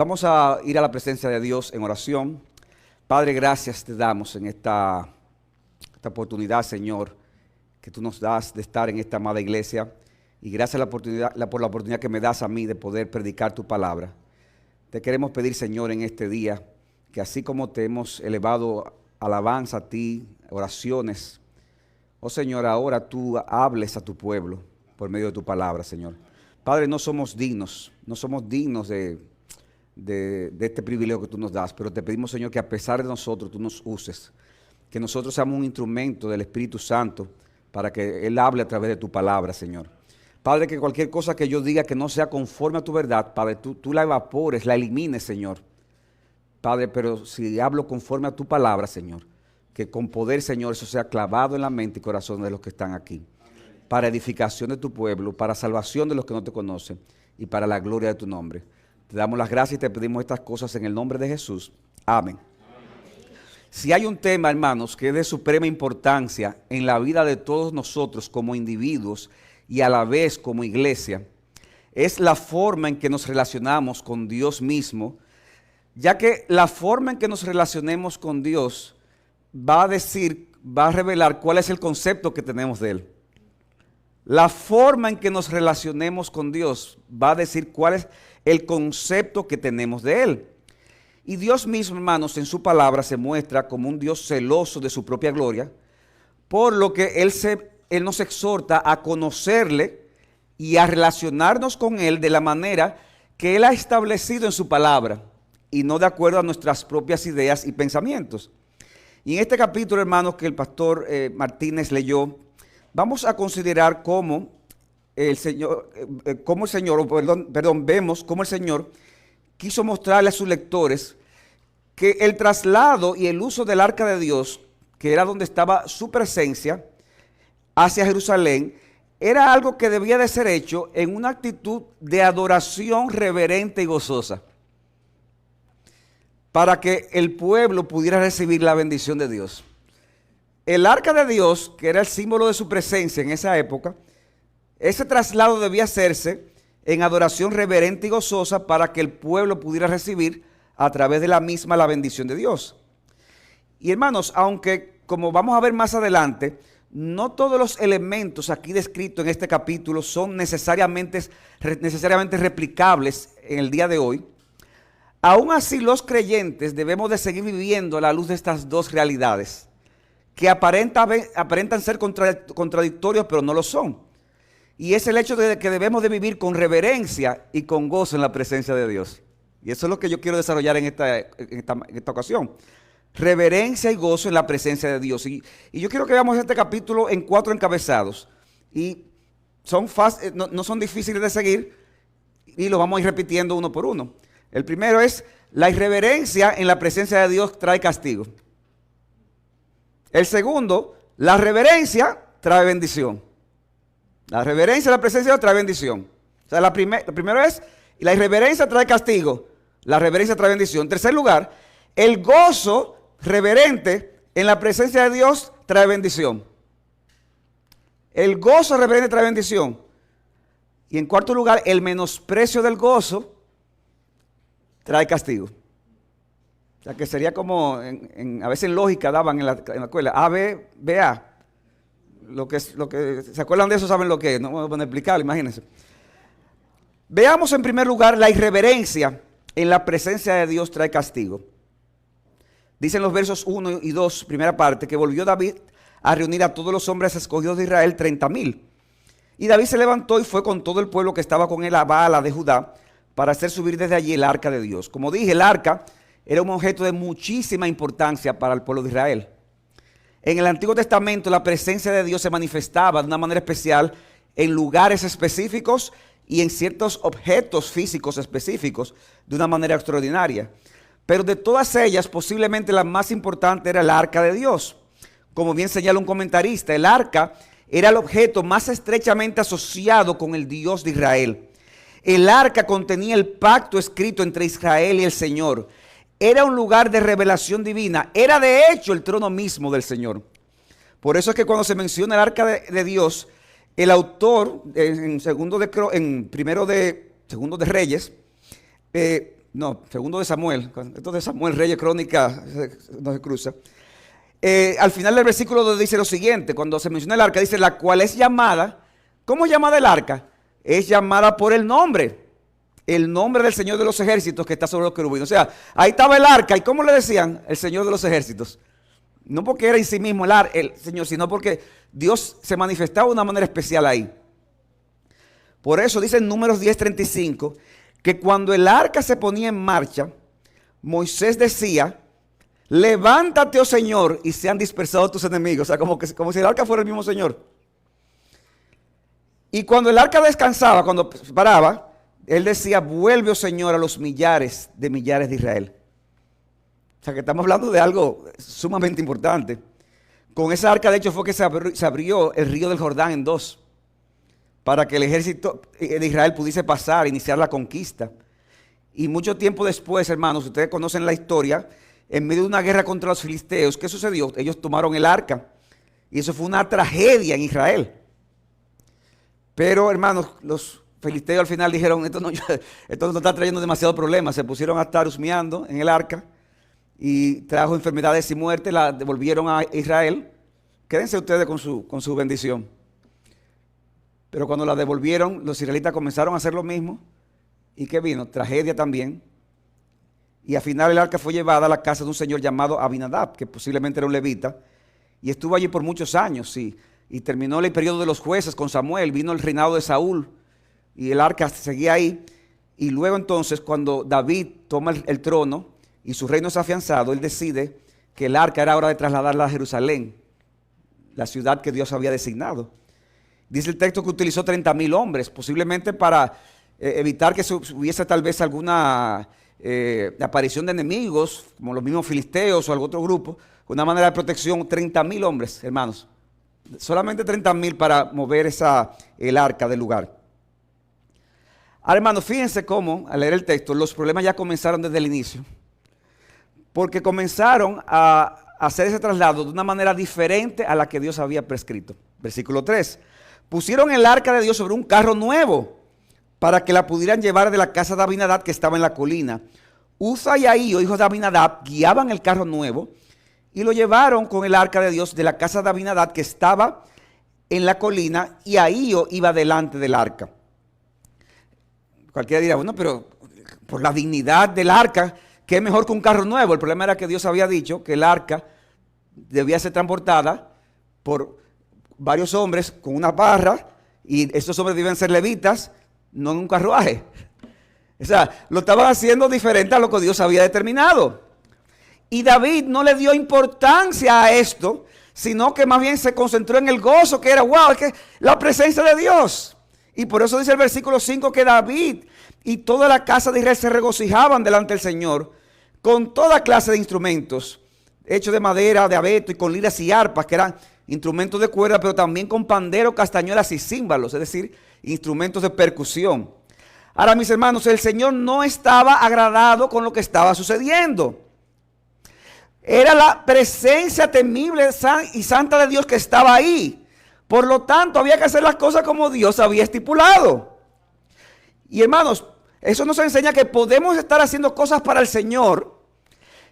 Vamos a ir a la presencia de Dios en oración. Padre, gracias te damos en esta oportunidad, Señor, que tú nos das de estar en esta amada iglesia. Y gracias por la oportunidad que me das a mí de poder predicar tu palabra. Te queremos pedir, Señor, en este día, que así como te hemos elevado alabanza a ti, oraciones, oh Señor, ahora tú hables a tu pueblo por medio de tu palabra, Señor. Padre, no somos dignos de este privilegio que tú nos das, pero te pedimos, Señor, que a pesar de nosotros tú nos uses, que nosotros seamos un instrumento del Espíritu Santo para que Él hable a través de tu palabra, Señor. Padre, que cualquier cosa que yo diga que no sea conforme a tu verdad, Padre, tú la evapores, la elimines, Señor. Padre, pero si hablo conforme a tu palabra, Señor, que con poder, Señor, eso sea clavado en la mente y corazón de los que están aquí, para edificación de tu pueblo, para salvación de los que no te conocen y para la gloria de tu nombre. Te damos las gracias y te pedimos estas cosas en el nombre de Jesús. Amén. Si hay un tema, hermanos, que es de suprema importancia en la vida de todos nosotros como individuos y a la vez como iglesia, es la forma en que nos relacionamos con Dios mismo, ya que la forma en que nos relacionemos con Dios va a revelar cuál es el concepto que tenemos de Él. La forma en que nos relacionemos con Dios va a decir cuál es el concepto que tenemos de Él. Y Dios mismo, hermanos, en su palabra se muestra como un Dios celoso de su propia gloria, por lo que Él nos exhorta a conocerle y a relacionarnos con Él de la manera que Él ha establecido en su palabra y no de acuerdo a nuestras propias ideas y pensamientos. Y en este capítulo, hermanos, que el pastor Martínez leyó, vamos a considerar vemos cómo el Señor quiso mostrarle a sus lectores que el traslado y el uso del arca de Dios, que era donde estaba su presencia, hacia Jerusalén, era algo que debía de ser hecho en una actitud de adoración reverente y gozosa, para que el pueblo pudiera recibir la bendición de Dios. El arca de Dios, que era el símbolo de su presencia en esa época, ese traslado debía hacerse en adoración reverente y gozosa para que el pueblo pudiera recibir a través de la misma la bendición de Dios. Y hermanos, aunque como vamos a ver más adelante, no todos los elementos aquí descritos en este capítulo son necesariamente replicables en el día de hoy, aún así los creyentes debemos de seguir viviendo a la luz de estas dos realidades, que aparentan ser contradictorios, pero no lo son. Y es el hecho de que debemos de vivir con reverencia y con gozo en la presencia de Dios. Y eso es lo que yo quiero desarrollar en esta ocasión. Reverencia y gozo en la presencia de Dios. Y yo quiero que veamos este capítulo en 4 encabezados. Y no son difíciles de seguir y lo vamos a ir repitiendo uno por uno. El primero es: la irreverencia en la presencia de Dios trae castigo. El segundo: la reverencia trae bendición. La reverencia en la presencia de Dios trae bendición. O sea, lo primero es: la irreverencia trae castigo, la reverencia trae bendición. En tercer lugar, el gozo reverente en la presencia de Dios trae bendición. El gozo reverente trae bendición. Y en cuarto lugar, el menosprecio del gozo trae castigo. O sea, que sería como, a veces en lógica daban en la escuela, A, B, B, A. Lo que ¿se acuerdan de eso? Saben lo que es. No voy a explicarlo, imagínense. Veamos en primer lugar: la irreverencia en la presencia de Dios trae castigo. Dicen los versos 1 y 2, primera parte, que volvió David a reunir a todos los hombres escogidos de Israel, 30,000. Y David se levantó y fue con todo el pueblo que estaba con él a Baala de Judá para hacer subir desde allí el arca de Dios. Como dije, el arca era un objeto de muchísima importancia para el pueblo de Israel. En el Antiguo Testamento la presencia de Dios se manifestaba de una manera especial en lugares específicos y en ciertos objetos físicos específicos de una manera extraordinaria. Pero de todas ellas, posiblemente la más importante era el arca de Dios. Como bien señala un comentarista, el arca era el objeto más estrechamente asociado con el Dios de Israel. El arca contenía el pacto escrito entre Israel y el Señor. Era un lugar de revelación divina. Era de hecho el trono mismo del Señor. Por eso es que cuando se menciona el arca de Dios, el autor, en segundo de Reyes, no, segundo de Samuel, esto de Samuel, Reyes, Crónica, no se cruza. Al final del versículo 2 dice lo siguiente, cuando se menciona el arca, dice, la cual es llamada, ¿cómo es llamada el arca? Es llamada por el nombre del Señor de los ejércitos que está sobre los querubines. O sea, ahí estaba el arca, ¿y cómo le decían? El Señor de los ejércitos. No porque era en sí mismo el Señor, sino porque Dios se manifestaba de una manera especial ahí. Por eso dice en Números 10:35, que cuando el arca se ponía en marcha, Moisés decía, levántate, oh Señor, y sean dispersados tus enemigos. O sea, como si el arca fuera el mismo Señor. Y cuando el arca descansaba, cuando paraba, él decía, vuelve, oh Señor, a los millares de Israel. O sea, que estamos hablando de algo sumamente importante. Con esa arca, de hecho, fue que se abrió el río del Jordán en dos, para que el ejército de Israel pudiese pasar, iniciar la conquista. Y mucho tiempo después, hermanos, ustedes conocen la historia, en medio de una guerra contra los filisteos, ¿qué sucedió? Ellos tomaron el arca, y eso fue una tragedia en Israel. Pero, hermanos, los filisteos al final dijeron, esto nos está trayendo demasiados problemas. Se pusieron a estar husmeando en el arca y trajo enfermedades y muerte, la devolvieron a Israel. Quédense ustedes con su bendición. Pero cuando la devolvieron, los israelitas comenzaron a hacer lo mismo. ¿Y qué vino? Tragedia también. Y al final el arca fue llevada a la casa de un señor llamado Abinadab, que posiblemente era un levita, y estuvo allí por muchos años, sí. Y terminó el periodo de los jueces con Samuel, vino el reinado de Saúl, y el arca seguía ahí. Y luego entonces, cuando David toma el trono y su reino es afianzado, él decide que el arca era hora de trasladarla a Jerusalén, la ciudad que Dios había designado. Dice el texto que utilizó 30,000 hombres, posiblemente para evitar que hubiese tal vez alguna aparición de enemigos, como los mismos filisteos o algún otro grupo. Una manera de protección, 30,000 hombres, hermanos. Solamente 30,000 para mover el arca del lugar. Ahora, hermanos, fíjense cómo, al leer el texto, los problemas ya comenzaron desde el inicio. Porque comenzaron a hacer ese traslado de una manera diferente a la que Dios había prescrito. Versículo 3. Pusieron el arca de Dios sobre un carro nuevo para que la pudieran llevar de la casa de Abinadab que estaba en la colina. Uza y Ahío, hijos de Abinadab, guiaban el carro nuevo y lo llevaron con el arca de Dios de la casa de Abinadab que estaba en la colina, y Ahío iba delante del arca. Cualquiera dirá, bueno, pero por la dignidad del arca, ¿qué es mejor que un carro nuevo? El problema era que Dios había dicho que el arca debía ser transportada por varios hombres con una barra, y estos hombres debían ser levitas, no en un carruaje. O sea, lo estaban haciendo diferente a lo que Dios había determinado. Y David no le dio importancia a esto, sino que más bien se concentró en el gozo, que era, wow, es que la presencia de Dios. Y por eso dice el versículo 5 que David y toda la casa de Israel se regocijaban delante del Señor con toda clase de instrumentos, hechos de madera, de abeto, y con liras y arpas, que eran instrumentos de cuerda, pero también con pandero, castañuelas y címbalos, es decir, instrumentos de percusión. Ahora, mis hermanos, el Señor no estaba agradado con lo que estaba sucediendo. Era la presencia temible y santa de Dios que estaba ahí. Por lo tanto, había que hacer las cosas como Dios había estipulado. Y hermanos, eso nos enseña que podemos estar haciendo cosas para el Señor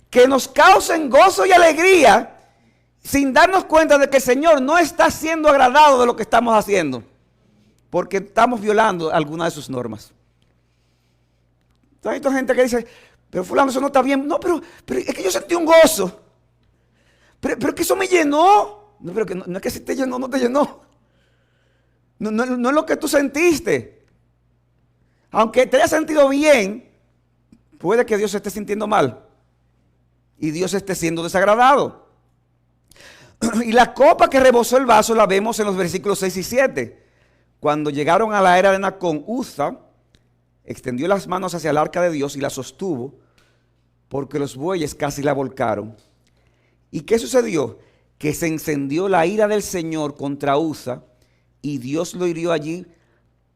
que nos causen gozo y alegría, sin darnos cuenta de que el Señor no está siendo agradado de lo que estamos haciendo, porque estamos violando alguna de sus normas. Hay gente que dice, pero fulano, eso no está bien. No, pero es que yo sentí un gozo. Pero es que eso me llenó. No, pero que no es que si te llenó, no te llenó. No es lo que tú sentiste. Aunque te haya sentido bien, puede que Dios se esté sintiendo mal y Dios esté siendo desagradado. Y la copa que rebosó el vaso la vemos en los versículos 6 y 7. Cuando llegaron a la era de Nacón, Uza extendió las manos hacia el arca de Dios y la sostuvo, porque los bueyes casi la volcaron. ¿Y qué sucedió? Que se encendió la ira del Señor contra Uza, y Dios lo hirió allí.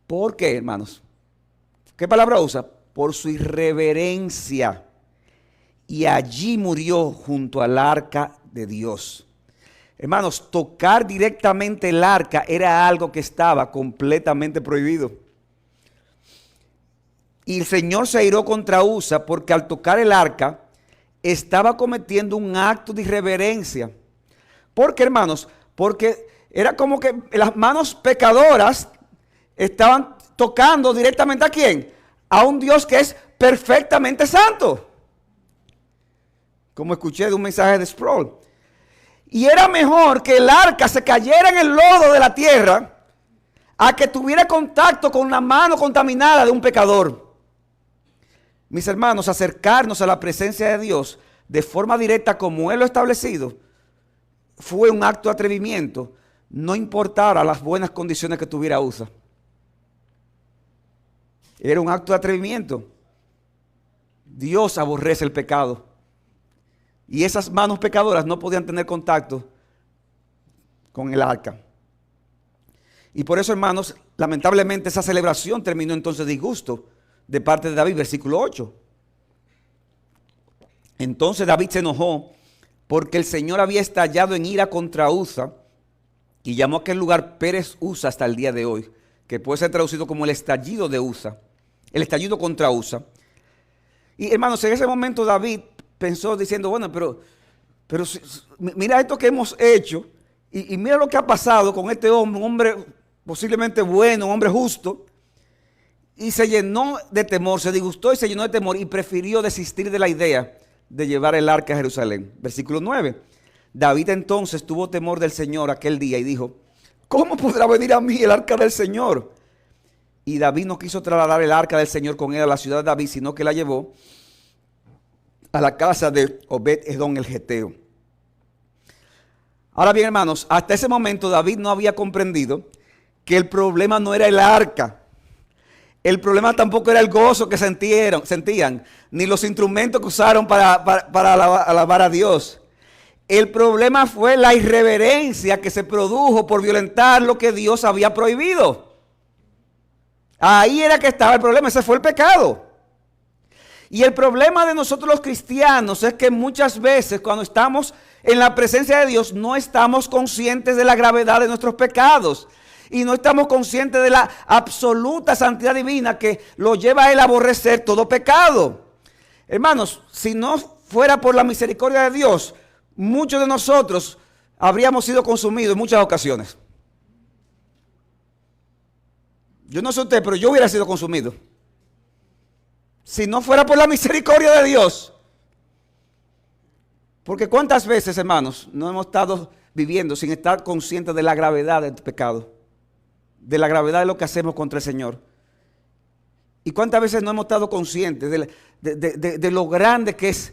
¿Por qué, hermanos? ¿Qué palabra usa? Por su irreverencia. Y allí murió junto al arca de Dios. Hermanos, tocar directamente el arca era algo que estaba completamente prohibido. Y el Señor se airó contra Usa porque al tocar el arca estaba cometiendo un acto de irreverencia. ¿Por qué, hermanos? Porque era como que las manos pecadoras estaban tocando directamente ¿a quién? A un Dios que es perfectamente santo. Como escuché de un mensaje de Sproul. Y era mejor que el arca se cayera en el lodo de la tierra a que tuviera contacto con la mano contaminada de un pecador. Mis hermanos, acercarnos a la presencia de Dios de forma directa como Él lo ha establecido fue un acto de atrevimiento, no importara las buenas condiciones que tuviera Usa. Era un acto de atrevimiento. Dios aborrece el pecado. Y esas manos pecadoras no podían tener contacto con el arca. Y por eso, hermanos, lamentablemente esa celebración terminó entonces de disgusto de parte de David, versículo 8. Entonces David se enojó porque el Señor había estallado en ira contra Usa y llamó a aquel lugar Pérez Usa hasta el día de hoy, que puede ser traducido como el estallido de Usa, el estallido contra Usa. Y hermanos, en ese momento David pensó diciendo, bueno, pero mira esto que hemos hecho y mira lo que ha pasado con este hombre, un hombre posiblemente bueno, un hombre justo, y se llenó de temor, se disgustó y se llenó de temor y prefirió desistir de la idea de llevar el arca a Jerusalén. Versículo 9. David entonces tuvo temor del Señor aquel día y dijo, ¿cómo podrá venir a mí el arca del Señor? Y David no quiso trasladar el arca del Señor con él a la ciudad de David, sino que la llevó a la casa de Obed-Edom el Geteo. Ahora bien, hermanos, hasta ese momento David no había comprendido que el problema no era el arca. El problema tampoco era el gozo que sentían, ni los instrumentos que usaron para alabar a Dios. El problema fue la irreverencia que se produjo por violentar lo que Dios había prohibido. Ahí era que estaba el problema, ese fue el pecado. Y el problema de nosotros los cristianos es que muchas veces cuando estamos en la presencia de Dios no estamos conscientes de la gravedad de nuestros pecados. Y no estamos conscientes de la absoluta santidad divina que lo lleva a Él a aborrecer todo pecado. Hermanos, si no fuera por la misericordia de Dios, muchos de nosotros habríamos sido consumidos en muchas ocasiones. Yo no sé usted, pero yo hubiera sido consumido. Si no fuera por la misericordia de Dios. Porque cuántas veces, hermanos, no hemos estado viviendo sin estar conscientes de la gravedad del pecado. De la gravedad de lo que hacemos contra el Señor. Y cuántas veces no hemos estado conscientes de lo grande que es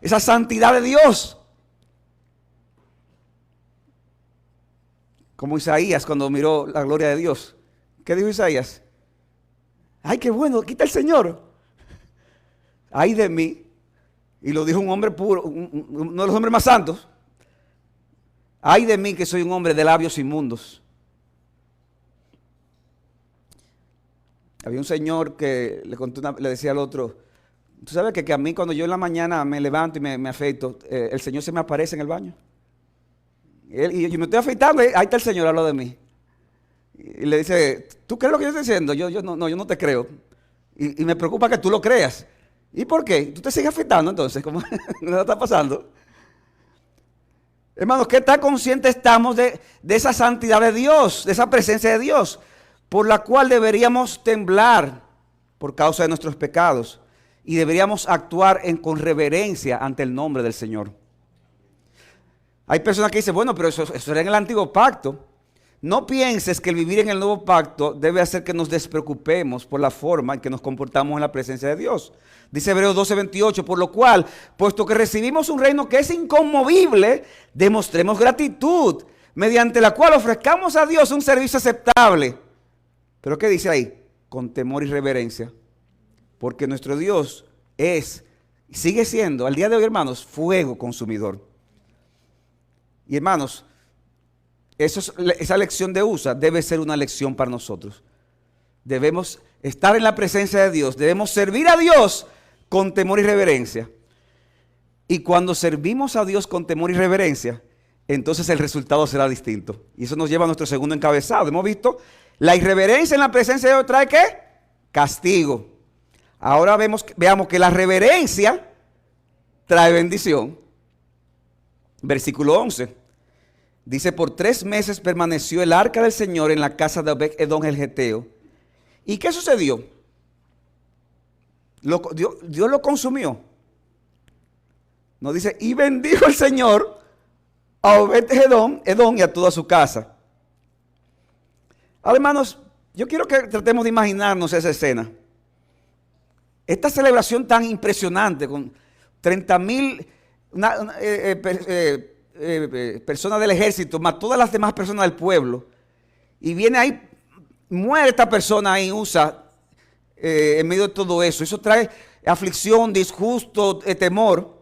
esa santidad de Dios. Como Isaías cuando miró la gloria de Dios. ¿Qué dijo Isaías? Ay, qué bueno, quita el Señor. Ay de mí. Y lo dijo un hombre puro, uno de los hombres más santos. Ay de mí que soy un hombre de labios inmundos. Había un señor que le decía al otro, tú sabes que a mí cuando yo en la mañana me levanto y me afeito, el Señor se me aparece en el baño. Y yo me estoy afeitando, ahí está el Señor al lado de mí. Y le dice, ¿tú crees lo que yo estoy diciendo? Yo no te creo. Y me preocupa que tú lo creas. ¿Y por qué? ¿Tú te sigues afeitando entonces? ¿Cómo no está pasando? Hermanos, ¿qué tan conscientes estamos de esa santidad de Dios, de esa presencia de Dios? Por la cual deberíamos temblar por causa de nuestros pecados y deberíamos actuar con reverencia ante el nombre del Señor. Hay personas que dicen, bueno, pero eso era en el antiguo pacto. No pienses que el vivir en el nuevo pacto debe hacer que nos despreocupemos por la forma en que nos comportamos en la presencia de Dios. Dice Hebreos 12:28, por lo cual, puesto que recibimos un reino que es inconmovible, demostremos gratitud, mediante la cual ofrezcamos a Dios un servicio aceptable. ¿Pero qué dice ahí? Con temor y reverencia. Porque nuestro Dios es, sigue siendo, al día de hoy, hermanos, fuego consumidor. Y hermanos, esa lección de Usa debe ser una lección para nosotros. Debemos estar en la presencia de Dios. Debemos servir a Dios con temor y reverencia. Y cuando servimos a Dios con temor y reverencia, entonces el resultado será distinto. Y eso nos lleva a nuestro segundo encabezado. Hemos visto la irreverencia en la presencia de Dios trae ¿qué? castigo. Ahora veamos que la reverencia trae bendición. Versículo 11. Dice, por 3 meses permaneció el arca del Señor en la casa de Obed-Edom el Geteo. ¿Y qué sucedió? Dios lo consumió. Nos dice, y bendijo el Señor a Obed-Edom y a toda su casa. Ahora, hermanos, yo quiero que tratemos de imaginarnos esa escena. Esta celebración tan impresionante con 30,000 personas del ejército, más todas las demás personas del pueblo. Y viene ahí, muere esta persona ahí, Usa, en medio de todo eso. Eso trae aflicción, disgusto, temor.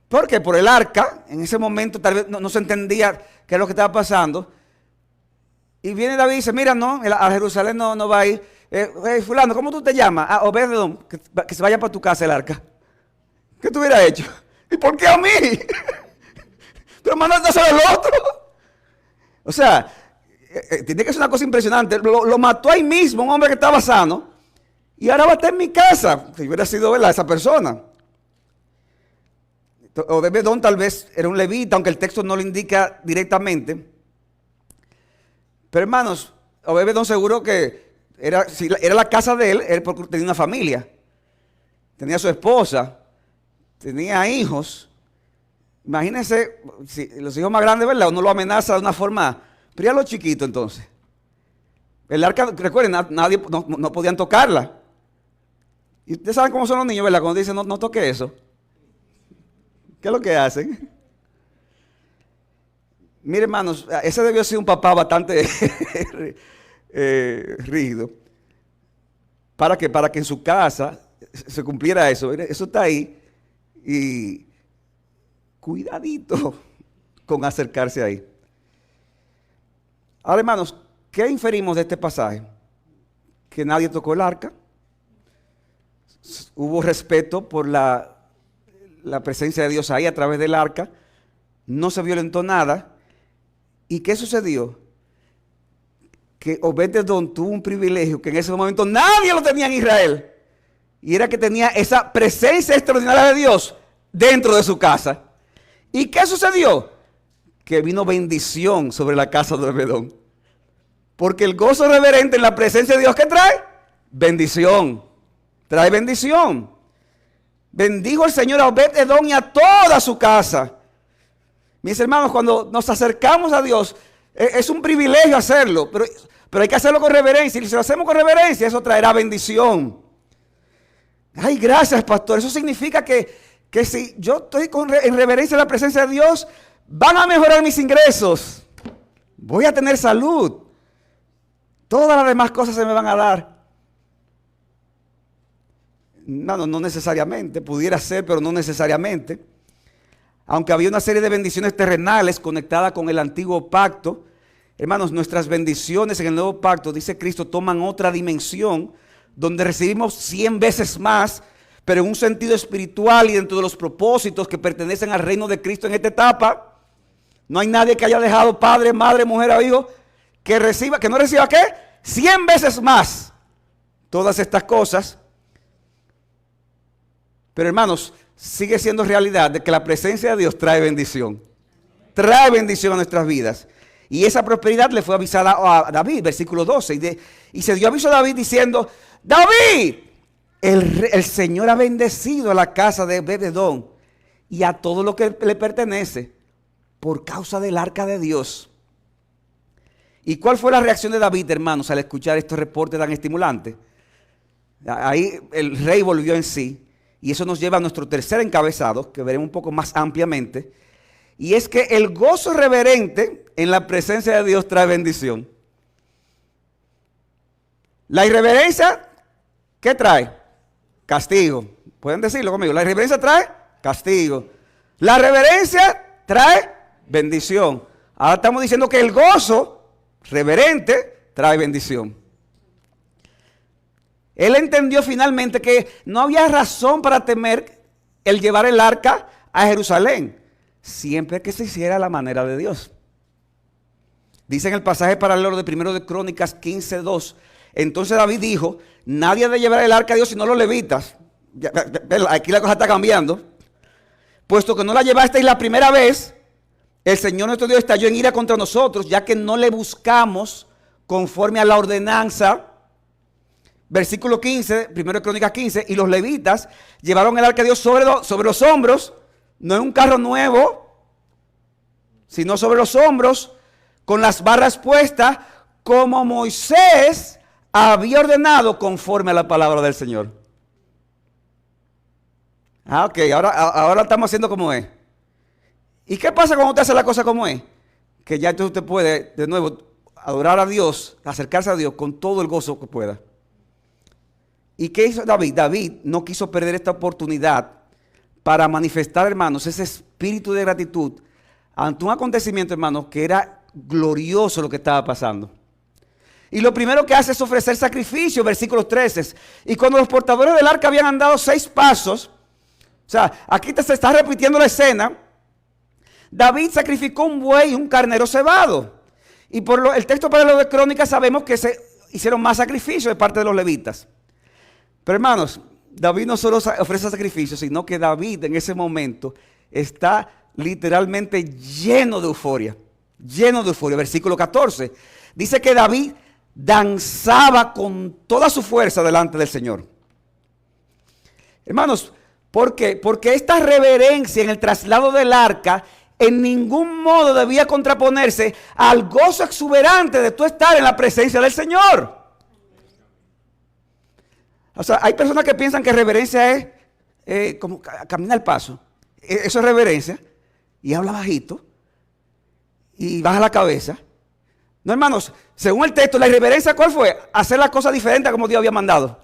Porque por el arca, en ese momento tal vez no se entendía qué es lo que estaba pasando. Y viene David y dice, mira, no, a Jerusalén no va a ir. Fulano, ¿cómo tú te llamas? Obed-Edom, que se vaya para tu casa el arca. ¿Qué tú hubieras hecho? ¿Y por qué a mí? Pero mandándoselo al otro. O sea, tiene que ser una cosa impresionante. Lo mató ahí mismo, un hombre que estaba sano. Y ahora va a estar en mi casa. Si hubiera sido, ¿verdad?, esa persona. Obed-Edom tal vez era un levita, aunque el texto no lo indica directamente. Pero hermanos, Obed-Edom seguro que si era la casa de él porque tenía una familia. Tenía su esposa. Tenía hijos. Imagínense, si los hijos más grandes, ¿verdad? Uno lo amenaza de una forma. Pero ya los chiquitos entonces. El arca, recuerden, nadie, no podían tocarla. Y ustedes saben cómo son los niños, ¿verdad? Cuando dicen no toque eso. ¿Qué es lo que hacen? Mire, hermanos, ese debió ser un papá bastante rígido. ¿Para qué? Para que en su casa se cumpliera eso. Eso está ahí. Y cuidadito con acercarse ahí. Ahora, hermanos, ¿qué inferimos de este pasaje? Que nadie tocó el arca. Hubo respeto por la presencia de Dios ahí a través del arca. No se violentó nada. ¿Y qué sucedió? Que Obed-Edom tuvo un privilegio que en ese momento nadie lo tenía en Israel. Y era que tenía esa presencia extraordinaria de Dios dentro de su casa. ¿Y qué sucedió? Que vino bendición sobre la casa de Obed-Edom. Porque el gozo reverente en la presencia de Dios, ¿qué trae? Bendición. Trae bendición. Bendijo el Señor a Obed-Edom y a toda su casa. Mis hermanos, cuando nos acercamos a Dios, es un privilegio hacerlo, pero hay que hacerlo con reverencia. Y si lo hacemos con reverencia, eso traerá bendición. Ay, gracias, pastor. Eso significa que si yo estoy en reverencia a la presencia de Dios, van a mejorar mis ingresos. Voy a tener salud. Todas las demás cosas se me van a dar. No necesariamente. Pudiera ser, pero no necesariamente. Aunque había una serie de bendiciones terrenales conectadas con el antiguo pacto, hermanos, nuestras bendiciones en el nuevo pacto, dice Cristo, toman otra dimensión donde recibimos 100 veces más, pero en un sentido espiritual y dentro de los propósitos que pertenecen al reino de Cristo en esta etapa. No hay nadie que haya dejado padre, madre, mujer o hijo que no reciba ¿qué? 100 veces más todas estas cosas. Pero hermanos, sigue siendo realidad de que la presencia de Dios trae bendición. Trae bendición a nuestras vidas. Y esa prosperidad le fue avisada a David, versículo 12. Y se dio aviso a David diciendo, David, el Señor ha bendecido a la casa de Obed-Edom y a todo lo que le pertenece por causa del arca de Dios. ¿Y cuál fue la reacción de David, hermanos, al escuchar estos reportes tan estimulantes? Ahí el rey volvió en sí. Y eso nos lleva a nuestro tercer encabezado, que veremos un poco más ampliamente. Y es que el gozo reverente en la presencia de Dios trae bendición. La irreverencia, ¿qué trae? Castigo. ¿Pueden decirlo conmigo? La irreverencia trae castigo. La reverencia trae bendición. Ahora estamos diciendo que el gozo reverente trae bendición. Él entendió finalmente que no había razón para temer el llevar el arca a Jerusalén, siempre que se hiciera a la manera de Dios. Dice en el pasaje paralelo de 1 de Crónicas 15:2, Entonces David dijo, nadie ha de llevar el arca de Dios sino los levitas. Aquí la cosa está cambiando. Puesto que no la llevasteis la primera vez, el Señor nuestro Dios estalló en ira contra nosotros, ya que no le buscamos conforme a la ordenanza. Versículo 15, 1 Crónicas 15, y los levitas llevaron el arca de Dios sobre los hombros, no en un carro nuevo, sino sobre los hombros, con las barras puestas, como Moisés había ordenado conforme a la palabra del Señor. Ok, ahora estamos haciendo como es. ¿Y qué pasa cuando usted hace la cosa como es? Que ya entonces usted puede, de nuevo, adorar a Dios, acercarse a Dios con todo el gozo que pueda. ¿Y qué hizo David? David no quiso perder esta oportunidad para manifestar, hermanos, ese espíritu de gratitud ante un acontecimiento, hermanos, que era glorioso lo que estaba pasando. Y lo primero que hace es ofrecer sacrificio, versículos 13. Y cuando los portadores del arca habían andado 6 pasos, o sea, aquí se está repitiendo la escena, David sacrificó un buey y un carnero cebado. Y por el texto para lo de Crónicas sabemos que se hicieron más sacrificios de parte de los levitas. Pero hermanos, David no solo ofrece sacrificios, sino que David en ese momento está literalmente lleno de euforia. Lleno de euforia. Versículo 14. Dice que David danzaba con toda su fuerza delante del Señor. Hermanos, ¿por qué? Porque esta reverencia en el traslado del arca en ningún modo debía contraponerse al gozo exuberante de tú estar en la presencia del Señor. O sea, hay personas que piensan que reverencia es como caminar al paso. Eso es reverencia. Y habla bajito. Y baja la cabeza. No, hermanos, según el texto, la irreverencia, ¿cuál fue? Hacer las cosas diferentes a como Dios había mandado.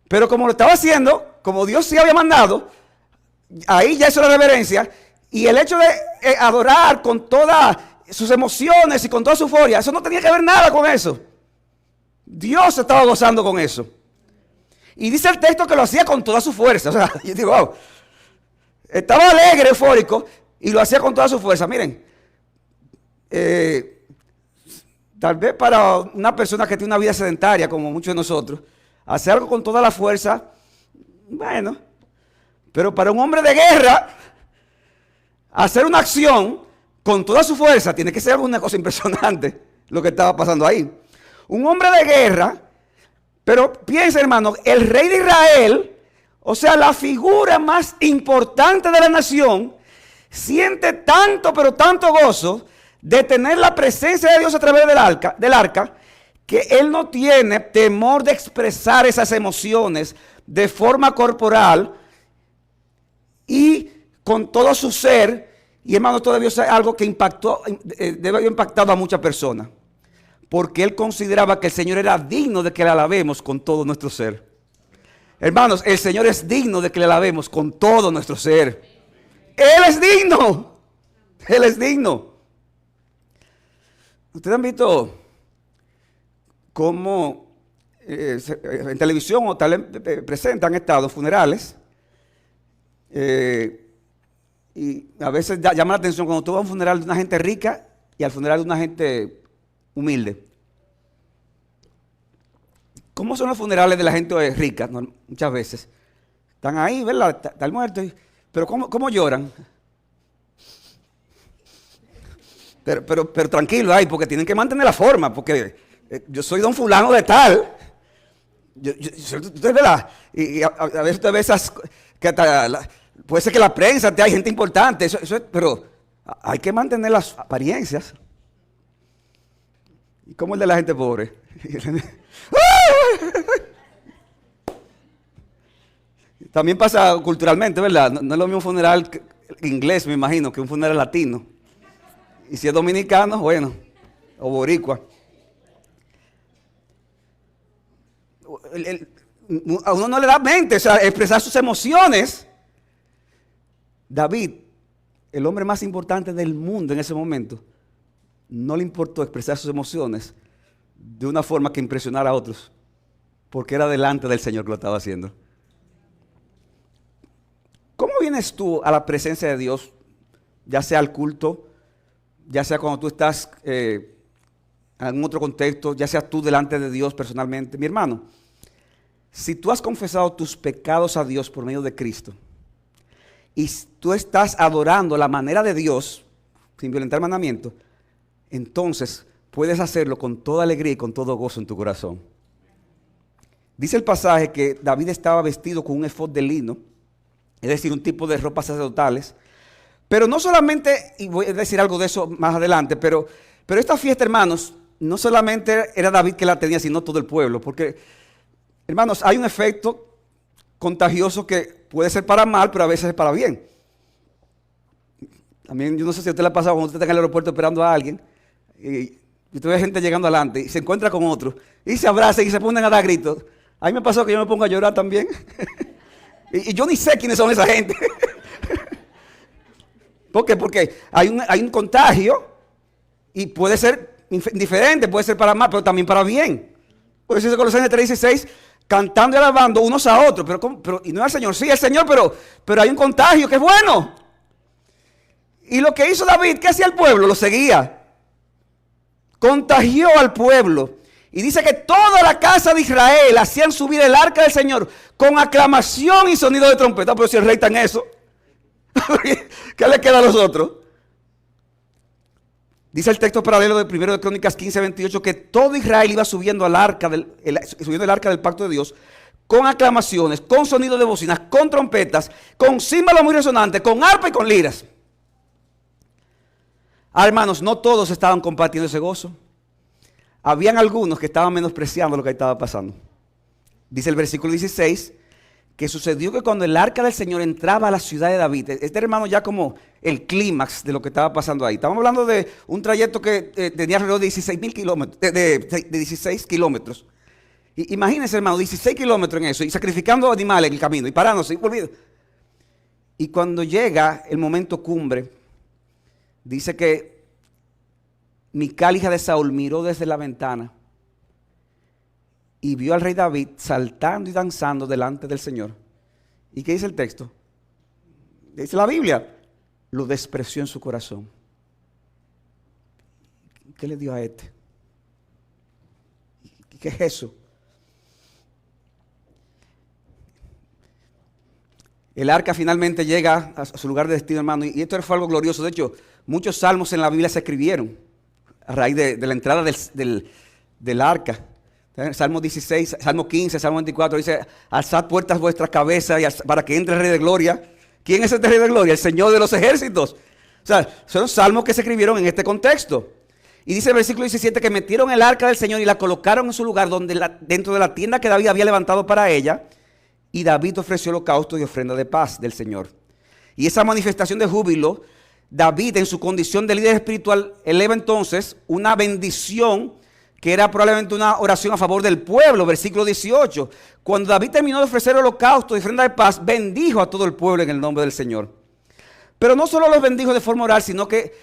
Pero como lo estaba haciendo, como Dios sí había mandado, ahí ya eso era reverencia. Y el hecho de adorar con todas sus emociones y con toda su euforia, eso no tenía que ver nada con eso. Dios estaba gozando con eso. Y dice el texto que lo hacía con toda su fuerza. O sea, yo digo, wow. Estaba alegre, eufórico, y lo hacía con toda su fuerza. Miren, tal vez para una persona que tiene una vida sedentaria, como muchos de nosotros, hacer algo con toda la fuerza, bueno. Pero para un hombre de guerra, hacer una acción con toda su fuerza, tiene que ser alguna cosa impresionante lo que estaba pasando ahí. Un hombre de guerra, pero piensa, hermano, el rey de Israel, o sea, la figura más importante de la nación, siente tanto, pero tanto gozo de tener la presencia de Dios a través del arca, que él no tiene temor de expresar esas emociones de forma corporal y con todo su ser. Y hermano, todavía es algo que debe haber impactado a muchas personas. Porque él consideraba que el Señor era digno de que le alabemos con todo nuestro ser. Hermanos, el Señor es digno de que le alabemos con todo nuestro ser. Él es digno. Él es digno. Ustedes han visto cómo en televisión o tal presentan estados funerales. Y a veces llama la atención cuando tú vas a un funeral de una gente rica y al funeral de una gente humilde. ¿Cómo son los funerales de la gente rica? No, muchas veces están ahí, ¿verdad? Está el muerto. Pero ¿cómo lloran? Pero tranquilo ahí, porque tienen que mantener la forma, porque yo soy don fulano de tal. ¿Verdad? Y a veces usted ve esas, que puede ser que la prensa, hay gente importante, pero hay que mantener las apariencias. ¿Y cómo el de la gente pobre? También pasa culturalmente, ¿verdad? No es lo mismo un funeral inglés, me imagino, que un funeral latino. Y si es dominicano, bueno, o boricua. A uno no le da mente, o sea, expresar sus emociones. David, el hombre más importante del mundo en ese momento, no le importó expresar sus emociones de una forma que impresionara a otros, porque era delante del Señor que lo estaba haciendo. ¿Cómo vienes tú a la presencia de Dios, ya sea al culto, ya sea cuando tú estás en algún otro contexto, ya sea tú delante de Dios personalmente. Mi hermano, si tú has confesado tus pecados a Dios por medio de Cristo y tú estás adorando la manera de Dios, sin violentar el mandamiento, entonces puedes hacerlo con toda alegría y con todo gozo en tu corazón. Dice el pasaje que David estaba vestido con un efod de lino, es decir, un tipo de ropas sacerdotales. Pero no solamente, y voy a decir algo de eso más adelante, pero esta fiesta, hermanos, no solamente era David que la tenía, sino todo el pueblo. Porque, hermanos, hay un efecto contagioso que puede ser para mal, pero a veces es para bien. También, yo no sé si a usted le ha pasado cuando usted está en el aeropuerto esperando a alguien, y usted ve gente llegando adelante y se encuentra con otro, y se abrazan y se ponen a dar gritos. A mí me pasó que yo me pongo a llorar también. y yo ni sé quiénes son esa gente. ¿Por qué? Porque hay un contagio y puede ser diferente, puede ser para mal, pero también para bien. Por eso dice Colosenses 3:16, cantando y alabando unos a otros. Y no al Señor, sí, el Señor, pero hay un contagio que es bueno. Y lo que hizo David, ¿qué hacía el pueblo? Lo seguía. Contagió al pueblo. Y dice que toda la casa de Israel hacían subir el arca del Señor con aclamación y sonido de trompeta. Pero si el rey está en eso, ¿qué le queda a los otros? Dice el texto paralelo de 1 de Crónicas 15:28 que todo Israel iba subiendo el arca del pacto de Dios con aclamaciones, con sonido de bocinas, con trompetas, con címbalos muy resonantes, con arpa y con liras. Hermanos, no todos estaban compartiendo ese gozo. Habían algunos que estaban menospreciando lo que estaba pasando. Dice el versículo 16 que sucedió que cuando el arca del Señor entraba a la ciudad de David, este hermano ya como el clímax de lo que estaba pasando ahí. Estamos hablando de un trayecto que tenía alrededor de 16,000 kilómetros, de 16 kilómetros. Imagínense, hermano, 16 kilómetros en eso, y sacrificando animales en el camino, y parándose, y volviendo. Y cuando llega el momento cumbre, dice que Mical, hija de Saúl, miró desde la ventana y vio al rey David saltando y danzando delante del Señor. ¿Y qué dice el texto? Dice la Biblia, lo despreció en su corazón. ¿Qué le dio a este? ¿Qué es eso? El arca finalmente llega a su lugar de destino, hermano, y esto fue algo glorioso. De hecho, muchos salmos en la Biblia se escribieron a raíz de la entrada del arca. Salmo 16, Salmo 15, Salmo 24 dice, alzad puertas vuestras cabezas para que entre el Rey de Gloria. ¿Quién es este Rey de Gloria? El Señor de los ejércitos. O sea, son salmos que se escribieron en este contexto. Y dice el versículo 17 que metieron el arca del Señor y la colocaron en su lugar dentro de la tienda que David había levantado para ella. Y David ofreció holocausto y ofrenda de paz del Señor. Y esa manifestación de júbilo, David en su condición de líder espiritual eleva entonces una bendición que era probablemente una oración a favor del pueblo, versículo 18. Cuando David terminó de ofrecer holocausto y ofrenda de paz, bendijo a todo el pueblo en el nombre del Señor. Pero no solo los bendijo de forma oral, sino que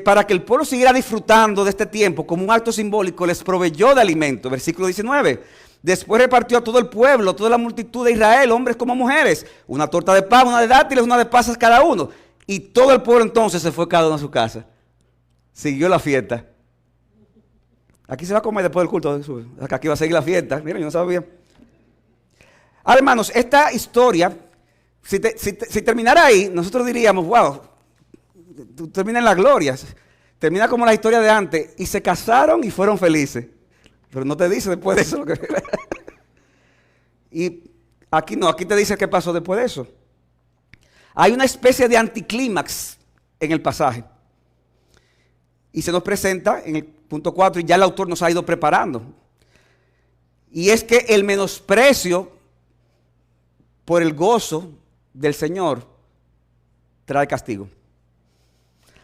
para que el pueblo siguiera disfrutando de este tiempo, como un acto simbólico, les proveyó de alimento, versículo 19. Después repartió a todo el pueblo, toda la multitud de Israel, hombres como mujeres, una torta de pan, una de dátiles, una de pasas cada uno. Y todo el pueblo entonces se fue cada uno a su casa. Siguió la fiesta. Aquí se va a comer después del culto. Aquí va a seguir la fiesta. Miren, yo no sabía. Ahora, hermanos, esta historia, si terminara ahí, nosotros diríamos, wow, termina en la gloria. Termina como la historia de antes. Y se casaron y fueron felices. Pero no te dice después de eso lo que... Y aquí no, aquí te dice qué pasó después de eso. Hay una especie de anticlímax en el pasaje. Y se nos presenta en el punto 4, y ya el autor nos ha ido preparando. Y es que el menosprecio por el gozo del Señor trae castigo.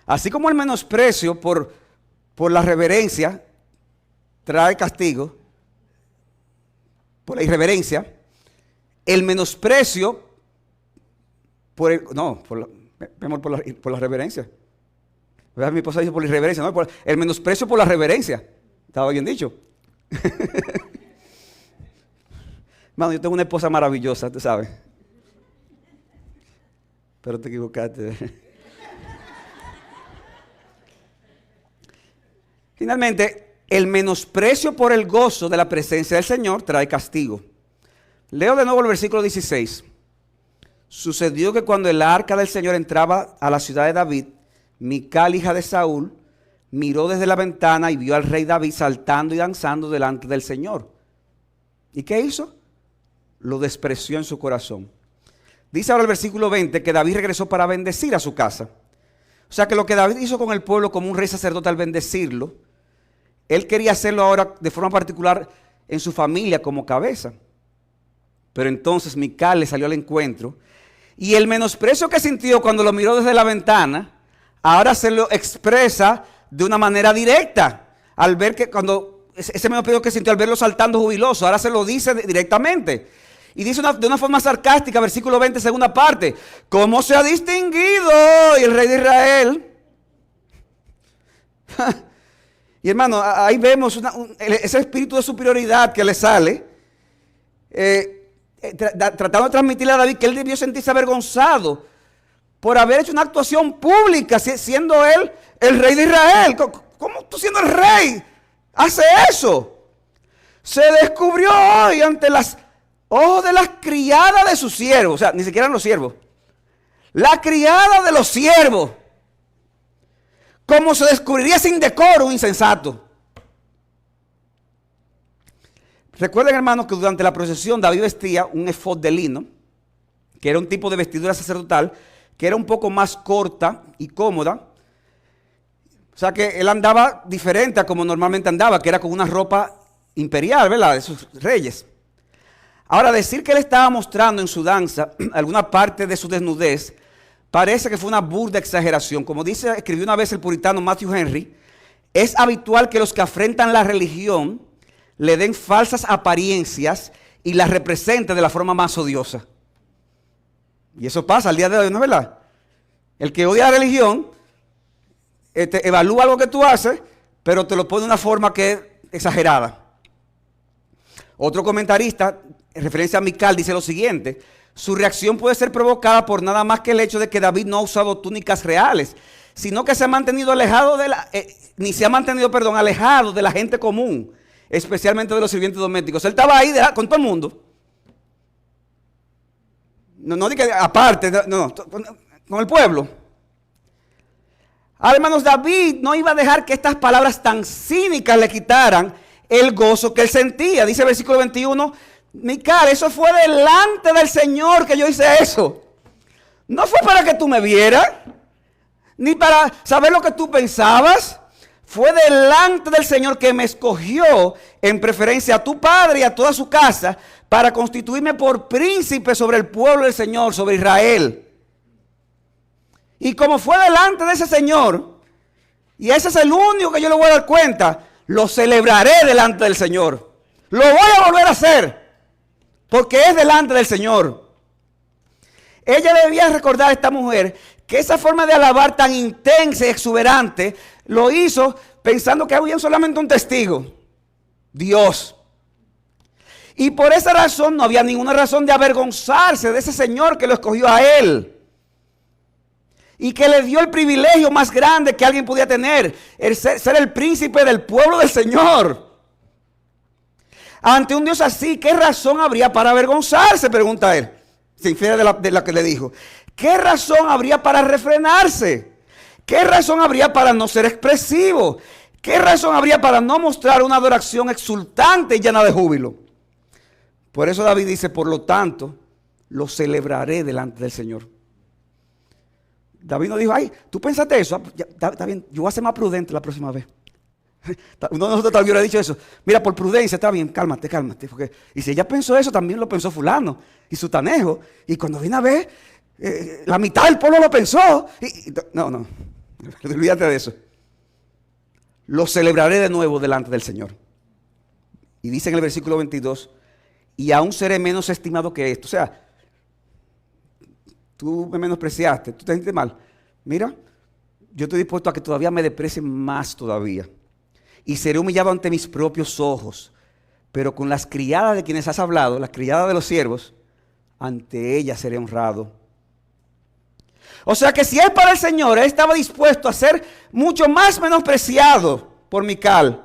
Así como el menosprecio por la reverencia trae castigo, por la irreverencia, el menosprecio por la reverencia. Mi esposa dice por la irreverencia, no, el menosprecio por la reverencia. Estaba bien dicho. Mano, yo tengo una esposa maravillosa, tú sabes. Pero te equivocaste. Finalmente, el menosprecio por el gozo de la presencia del Señor trae castigo. Leo de nuevo el versículo 16. Sucedió que cuando el arca del Señor entraba a la ciudad de David, Mical, hija de Saúl, miró desde la ventana y vio al rey David saltando y danzando delante del Señor. ¿Y qué hizo? Lo despreció en su corazón. Dice ahora el versículo 20 que David regresó para bendecir a su casa. O sea que lo que David hizo con el pueblo como un rey sacerdote al bendecirlo, él quería hacerlo ahora de forma particular en su familia como cabeza. Pero entonces Mical le salió al encuentro y el menosprecio que sintió cuando lo miró desde la ventana, ahora se lo expresa de una manera directa. Al ver que cuando ese menosprecio que sintió al verlo saltando jubiloso, ahora se lo dice directamente. Y dice de una forma sarcástica, versículo 20, segunda parte, ¿cómo se ha distinguido el rey de Israel? Y hermano, ahí vemos ese espíritu de superioridad que le sale, tratando de transmitirle a David que él debió sentirse avergonzado por haber hecho una actuación pública, siendo él el rey de Israel. ¿Cómo tú siendo el rey haces eso? Se descubrió hoy ante las ojos de las criadas de sus siervos, o sea, ni siquiera los siervos, la criada de los siervos, como se descubriría sin decoro un insensato. Recuerden, hermanos, que durante la procesión David vestía un efod de lino, que era un tipo de vestidura sacerdotal, que era un poco más corta y cómoda. O sea que él andaba diferente a como normalmente andaba, que era con una ropa imperial, ¿verdad? De sus reyes. Ahora, decir que él estaba mostrando en su danza alguna parte de su desnudez parece que fue una burda exageración. Como escribió una vez el puritano Matthew Henry, es habitual que los que afrentan la religión le den falsas apariencias y la representen de la forma más odiosa. Y eso pasa al día de hoy, ¿no es verdad? El que odia la religión evalúa algo que tú haces, pero te lo pone de una forma que es exagerada. Otro comentarista, en referencia a Mical, dice lo siguiente: su reacción puede ser provocada por nada más que el hecho de que David no ha usado túnicas reales, sino que se ha mantenido alejado alejado de la gente común, especialmente de los sirvientes domésticos. Él estaba ahí con todo el mundo. No diga aparte, con el pueblo. Ahora, hermanos, David no iba a dejar que estas palabras tan cínicas le quitaran el gozo que él sentía. Dice el versículo 21, Mical, eso fue delante del Señor que yo hice eso. No fue para que tú me vieras, ni para saber lo que tú pensabas. Fue delante del Señor que me escogió en preferencia a tu padre y a toda su casa para constituirme por príncipe sobre el pueblo del Señor, sobre Israel. Y como fue delante de ese Señor, y ese es el único que yo le voy a dar cuenta, lo celebraré delante del Señor. Lo voy a volver a hacer, porque es delante del Señor. Ella debía recordar a esta mujer que esa forma de alabar tan intensa y exuberante lo hizo pensando que había solamente un testigo, Dios. Y por esa razón no había ninguna razón de avergonzarse de ese Señor que lo escogió a él. Y que le dio el privilegio más grande que alguien podía tener, el ser el príncipe del pueblo del Señor. Ante un Dios así, ¿qué razón habría para avergonzarse? Pregunta él. Se infiere de la que le dijo. ¿Qué razón habría para refrenarse? ¿Qué razón habría para no ser expresivo? ¿Qué razón habría para no mostrar una adoración exultante y llena de júbilo? Por eso David dice, por lo tanto, lo celebraré delante del Señor. David no dijo, ay, ¿tú pensaste eso? Está bien, yo voy a ser más prudente la próxima vez. Uno de nosotros también hubiera dicho eso. Mira, por prudencia, está bien, cálmate. Porque, y si ella pensó eso, también lo pensó fulano y sutanejo. Y cuando viene a ver, la mitad del pueblo lo pensó. No, olvídate de eso. Lo celebraré de nuevo delante del Señor. Y dice en el versículo 22, y aún seré menos estimado que esto. O sea, tú me menospreciaste, tú te sentiste mal. Mira, yo estoy dispuesto a que todavía me desprecien más todavía. Y seré humillado ante mis propios ojos. Pero con las criadas de quienes has hablado, las criadas de los siervos, ante ellas seré honrado. O sea que si es para el Señor, él estaba dispuesto a ser mucho más menospreciado por Mical,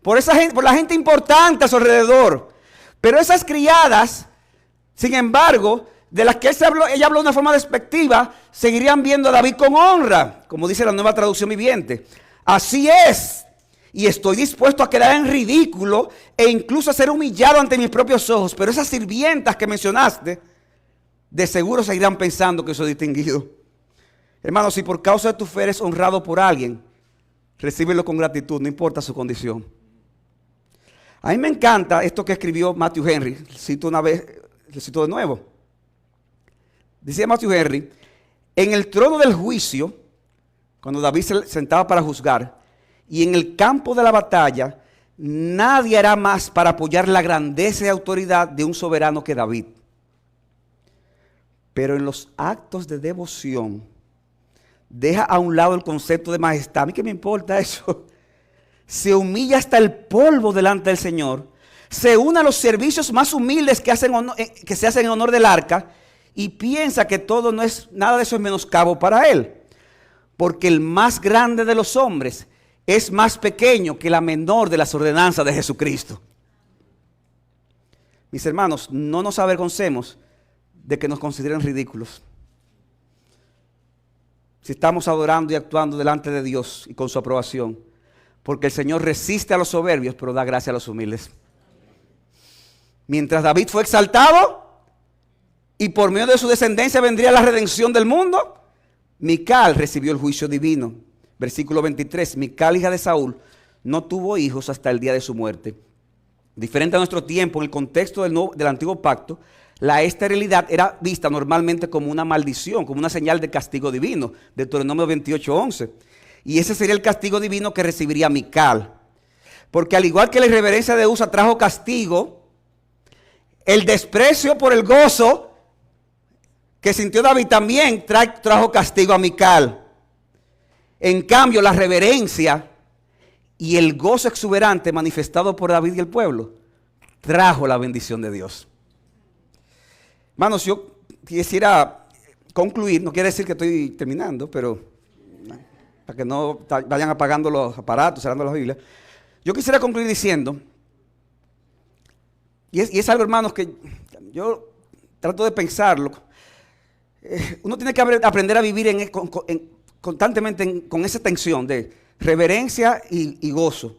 por la gente importante a su alrededor. Pero esas criadas, sin embargo, de las que ella habló de una forma despectiva, seguirían viendo a David con honra, como dice la Nueva Traducción Viviente. Así es, y estoy dispuesto a quedar en ridículo e incluso a ser humillado ante mis propios ojos. Pero esas sirvientas que mencionaste, de seguro seguirán pensando que soy distinguido. Hermano, si por causa de tu fe eres honrado por alguien, recíbelo con gratitud, no importa su condición. A mí me encanta esto que escribió Matthew Henry. Cito una vez, lo cito de nuevo. Decía Matthew Henry, en el trono del juicio, cuando David se sentaba para juzgar, y en el campo de la batalla, nadie hará más para apoyar la grandeza y autoridad de un soberano que David. Pero en los actos de devoción, deja a un lado el concepto de majestad. A mí qué me importa eso. Se humilla hasta el polvo delante del Señor. Se une a los servicios más humildes que se hacen en honor del arca. Y piensa que nada de eso es menoscabo para él. Porque el más grande de los hombres es más pequeño que la menor de las ordenanzas de Jesucristo. Mis hermanos, no nos avergoncemos de que nos consideren ridículos. Si estamos adorando y actuando delante de Dios y con su aprobación. Porque el Señor resiste a los soberbios, pero da gracia a los humildes. Mientras David fue exaltado y por medio de su descendencia vendría la redención del mundo, Mical recibió el juicio divino. Versículo 23, Mical, hija de Saúl, no tuvo hijos hasta el día de su muerte. Diferente a nuestro tiempo, en el contexto del antiguo pacto, la esterilidad era vista normalmente como una maldición, como una señal de castigo divino. Deuteronomio 28:11. Y ese sería el castigo divino que recibiría Mical. Porque al igual que la irreverencia de Usa trajo castigo, el desprecio por el gozo que sintió David también trajo castigo a Mical. En cambio, la reverencia y el gozo exuberante manifestado por David y el pueblo trajo la bendición de Dios. Hermanos, yo quisiera concluir, no quiere decir que estoy terminando, pero para que no vayan apagando los aparatos, cerrando las Biblias. Yo quisiera concluir diciendo, y es algo, hermanos, que yo trato de pensarlo. Uno tiene que aprender a vivir constantemente con esa tensión de reverencia y gozo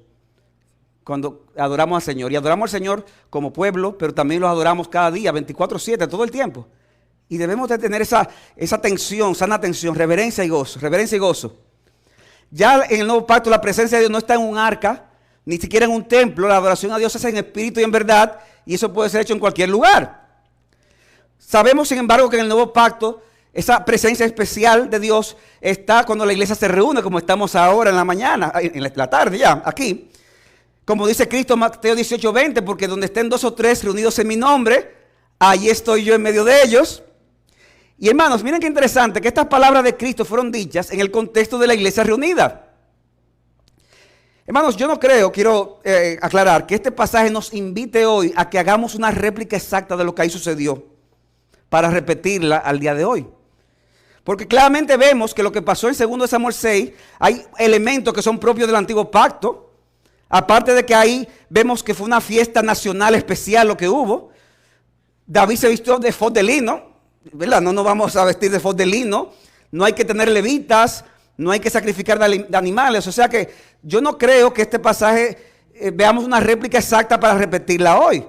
cuando adoramos al Señor. Y adoramos al Señor como pueblo, pero también los adoramos cada día, 24/7, todo el tiempo. Y debemos de tener esa tensión, sana tensión, reverencia y gozo, reverencia y gozo. Ya en el nuevo pacto la presencia de Dios no está en un arca, ni siquiera en un templo. La adoración a Dios se hace en espíritu y en verdad, y eso puede ser hecho en cualquier lugar. Sabemos, sin embargo, que en el nuevo pacto esa presencia especial de Dios está cuando la iglesia se reúne, como estamos ahora en la mañana, en la tarde ya, aquí. Como dice Cristo, Mateo 18:20, porque donde estén 2 o 3 reunidos en mi nombre, allí estoy yo en medio de ellos. Y hermanos, miren qué interesante que estas palabras de Cristo fueron dichas en el contexto de la iglesia reunida. Hermanos, yo no quiero aclarar que este pasaje nos invite hoy a que hagamos una réplica exacta de lo que ahí sucedió para repetirla al día de hoy. Porque claramente vemos que lo que pasó en 2 Samuel 6, hay elementos que son propios del antiguo pacto. Aparte de que ahí vemos que fue una fiesta nacional especial lo que hubo. David se vistió de efod de lino, ¿verdad? No nos vamos a vestir de efod de lino. No hay que tener levitas, no hay que sacrificar de animales. O sea que yo no creo que este pasaje veamos una réplica exacta para repetirla hoy.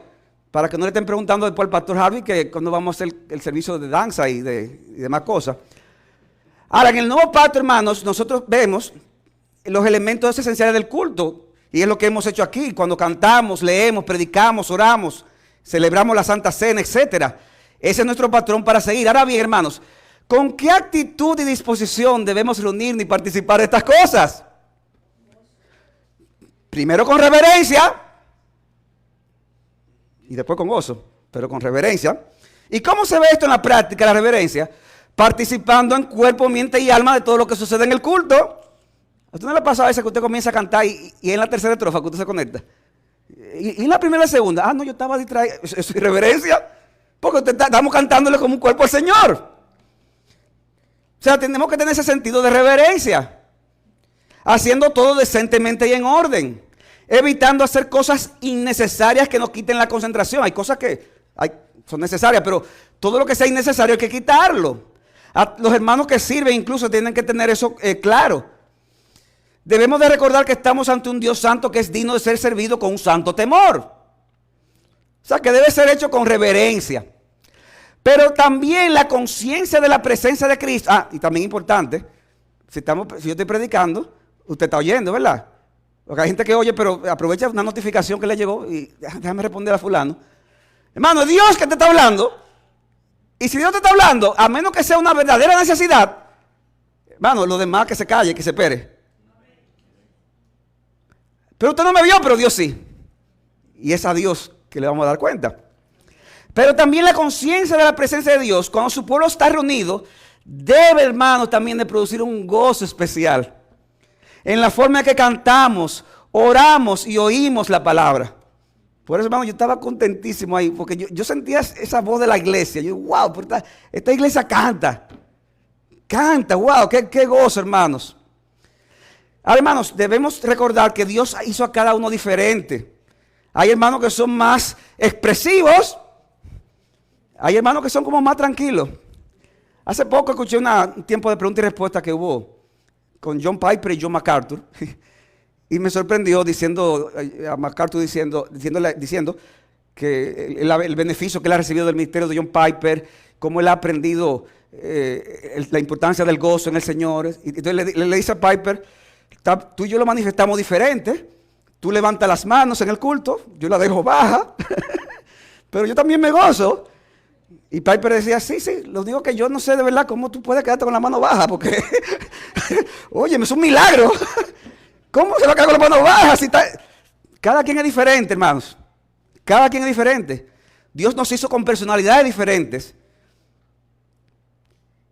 Para que no le estén preguntando después al pastor Harvey que cuando vamos a hacer el servicio de danza y demás cosas. Ahora, en el nuevo pacto, hermanos, nosotros vemos los elementos esenciales del culto. Y es lo que hemos hecho aquí, cuando cantamos, leemos, predicamos, oramos, celebramos la Santa Cena, etc. Ese es nuestro patrón para seguir. Ahora bien, hermanos, ¿con qué actitud y disposición debemos reunirnos y participar de estas cosas? Primero con reverencia y después con gozo, pero con reverencia. ¿Y cómo se ve esto en la práctica, la reverencia? Participando en cuerpo, mente y alma de todo lo que sucede en el culto. ¿A usted no le pasa a veces que usted comienza a cantar y en la tercera estrofa que usted se conecta? Y en la primera y segunda, no, yo estaba distraído. Eso es irreverencia. Porque estamos cantándole como un cuerpo al Señor. O sea, tenemos que tener ese sentido de reverencia. Haciendo todo decentemente y en orden. evitando hacer cosas innecesarias que nos quiten la concentración. Hay cosas que son necesarias, pero todo lo que sea innecesario hay que quitarlo. A los hermanos que sirven incluso tienen que tener eso claro. Debemos de recordar que estamos ante un Dios santo que es digno de ser servido con un santo temor. O sea, que debe ser hecho con reverencia. Pero también la conciencia de la presencia de Cristo. Y también importante, si yo estoy predicando, usted está oyendo, ¿verdad? Porque hay gente que oye, pero aprovecha una notificación que le llegó y déjame responder a fulano. Hermano, es Dios que te está hablando. Y si Dios te está hablando, a menos que sea una verdadera necesidad, hermano, lo demás que se calle, que se espere. Pero usted no me vio, pero Dios sí. Y es a Dios que le vamos a dar cuenta. Pero también la conciencia de la presencia de Dios, cuando su pueblo está reunido, debe, hermano, también de producir un gozo especial. En la forma en que cantamos, oramos y oímos la palabra. Por eso, hermano, yo estaba contentísimo ahí, porque yo sentía esa voz de la iglesia. Yo, wow, esta iglesia canta. Canta, wow, qué gozo, hermanos. Ahora, hermanos, debemos recordar que Dios hizo a cada uno diferente. Hay hermanos que son más expresivos. Hay hermanos que son como más tranquilos. Hace poco escuché un tiempo de pregunta y respuesta que hubo con John Piper y John MacArthur. Y me sorprendió a MacArthur diciendo que el beneficio que él ha recibido del ministerio de John Piper, cómo él ha aprendido la importancia del gozo en el Señor. Y entonces le dice a Piper, tú y yo lo manifestamos diferente. Tú levantas las manos en el culto, yo la dejo baja, pero yo también me gozo. Y Piper decía, sí, lo único que yo no sé de verdad cómo tú puedes quedarte con la mano baja, porque, oye, es un milagro. ¿Cómo se va a quedar con la mano baja? Cada quien es diferente, hermanos. Cada quien es diferente. Dios nos hizo con personalidades diferentes.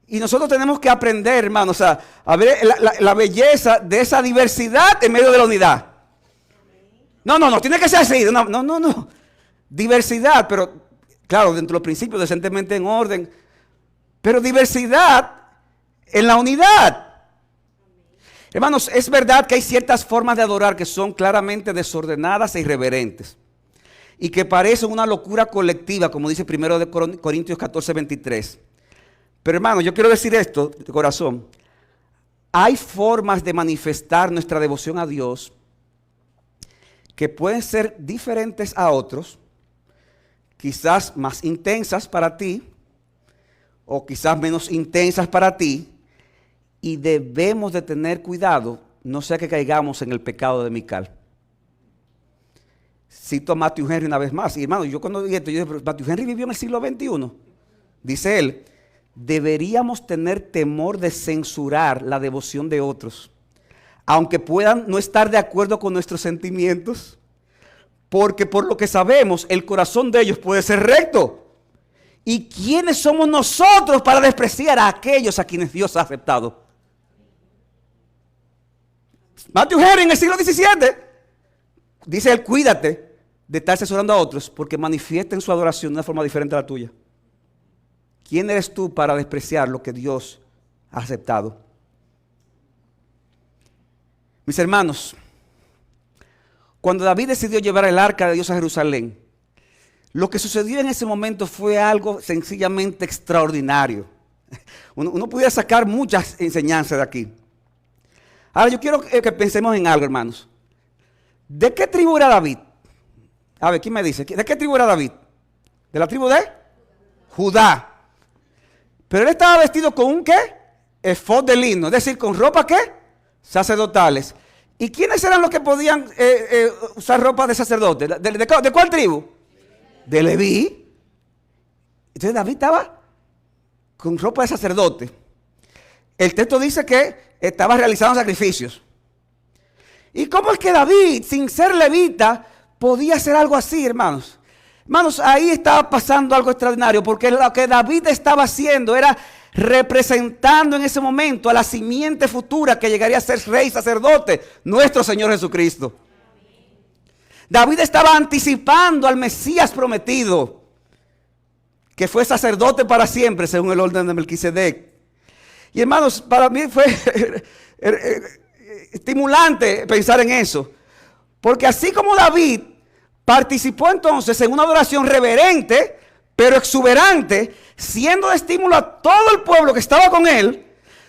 Y nosotros tenemos que aprender, hermanos, a ver la belleza de esa diversidad en medio de la unidad. No, tiene que ser así. No. Diversidad, pero claro, dentro de los principios, decentemente en orden. Pero diversidad en la unidad. Hermanos, es verdad que hay ciertas formas de adorar que son claramente desordenadas e irreverentes. Y que parecen una locura colectiva, como dice 1 Corintios 14, 23. Pero hermano, yo quiero decir esto de corazón. Hay formas de manifestar nuestra devoción a Dios que pueden ser diferentes a otros, quizás más intensas para ti, o quizás menos intensas para ti, y debemos de tener cuidado, no sea que caigamos en el pecado de Mical. Cito a Matthew Henry una vez más, y hermano, yo cuando vi esto, yo dije, pero Matthew Henry vivió en el siglo XXI. Dice él, deberíamos tener temor de censurar la devoción de otros, aunque puedan no estar de acuerdo con nuestros sentimientos, porque por lo que sabemos, el corazón de ellos puede ser recto. ¿Y quiénes somos nosotros para despreciar a aquellos a quienes Dios ha aceptado? Matthew Henry en el siglo XVII dice él, cuídate de estar asesorando a otros porque manifiesten su adoración de una forma diferente a la tuya. ¿Quién eres tú para despreciar lo que Dios ha aceptado? Mis hermanos, cuando David decidió llevar el arca de Dios a Jerusalén, lo que sucedió en ese momento fue algo sencillamente extraordinario. Uno pudiera sacar muchas enseñanzas de aquí. Ahora yo quiero que pensemos en algo, hermanos. ¿De qué tribu era David? A ver, ¿quién me dice? ¿De qué tribu era David? ¿De la tribu de Judá? Pero él estaba vestido con un ¿qué? Efod de lino, es decir, con ropa ¿qué? Sacerdotales. ¿Y quiénes eran los que podían usar ropa de sacerdote? ¿De cuál tribu? De Leví. Entonces David estaba con ropa de sacerdote. El texto dice que estaba realizando sacrificios. ¿Y cómo es que David, sin ser levita, podía hacer algo así, hermanos? Hermanos, ahí estaba pasando algo extraordinario, porque lo que David estaba haciendo era representando en ese momento a la simiente futura que llegaría a ser rey sacerdote, nuestro Señor Jesucristo. David estaba anticipando al Mesías prometido, que fue sacerdote para siempre, según el orden de Melquisedec. Y hermanos, para mí fue estimulante pensar en eso, Porque así como David participó entonces en una adoración reverente, pero exuberante, siendo de estímulo a todo el pueblo que estaba con él,